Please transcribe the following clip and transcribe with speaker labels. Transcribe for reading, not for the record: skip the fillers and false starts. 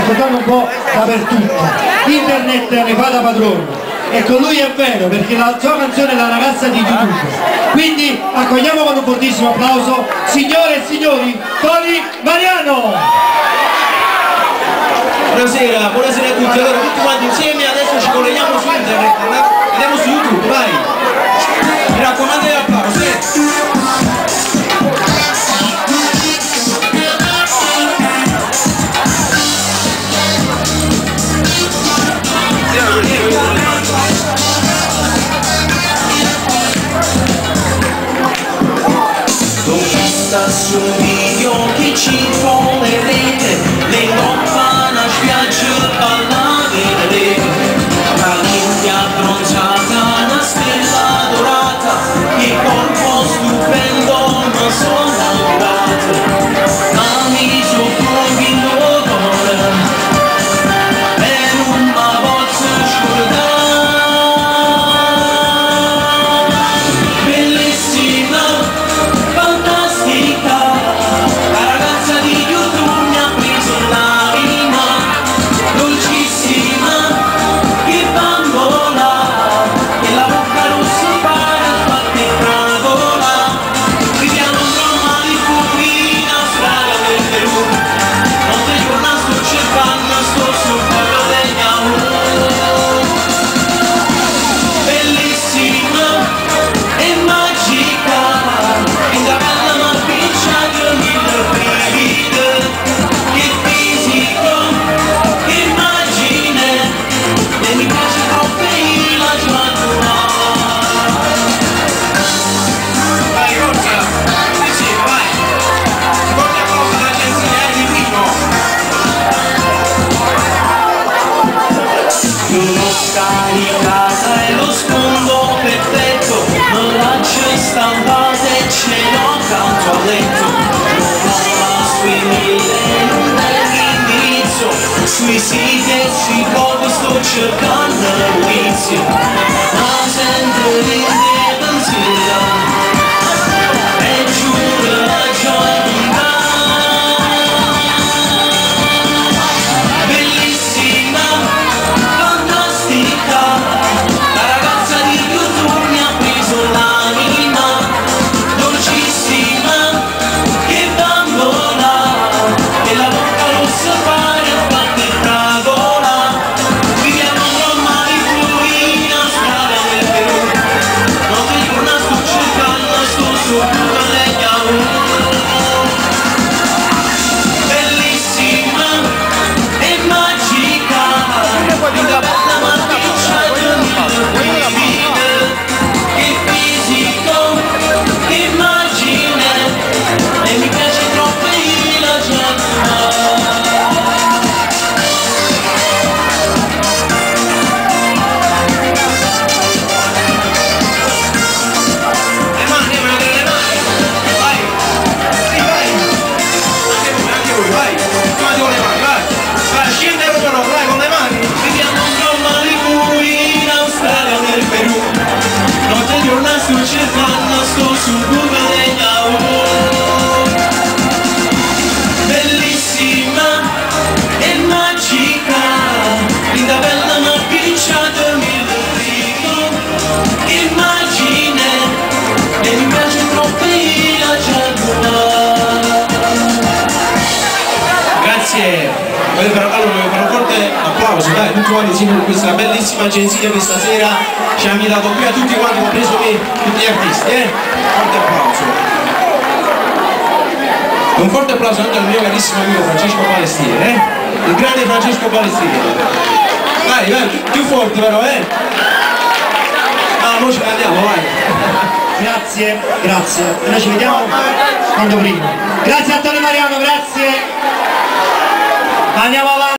Speaker 1: ascoltando un po' dappertutto. Internet ne fa da padrone. E con lui è vero, perché la sua canzone è la ragazza di YouTube. Quindi accogliamo con un fortissimo applauso, signore e signori, Tony Mariano!
Speaker 2: Buonasera a tutti, allora tutti quanti insieme adesso ci colleghiamo su internet, andiamo su YouTube, vai! Mi raccomando gli applausi!
Speaker 3: Su video che ci pone rete, le lontana spiaggia alla vedere, la linea abbronzata, una stella dorata, che corpo stupendo non sono innamorato, ma mi sopporto in l'odore, per una bozza scordata, bellissima, fantastica. Caricata e lo sfondo perfetto, non lascio stampate e ce l'ho accanto al letto, non sui 1000 non l'indirizzo, sui siti e sui blog sto cercando l'inizio, ma sempre l'independenza e giuro la giornata.
Speaker 2: Voglio fare un forte applauso, dai, tutti quanti insieme per questa bellissima agenzia che stasera ci ha invitato qui a tutti quanti, compreso me, tutti gli artisti, forte applauso. Un forte applauso anche al mio carissimo amico Francesco Balestieri, il grande Francesco Balestieri. Vai, vai, più forte però, No, noi ce ne andiamo, vai.
Speaker 1: Grazie, grazie. E noi ci vediamo quando prima. Grazie a Tony Mariano, grazie. Andiamo avanti.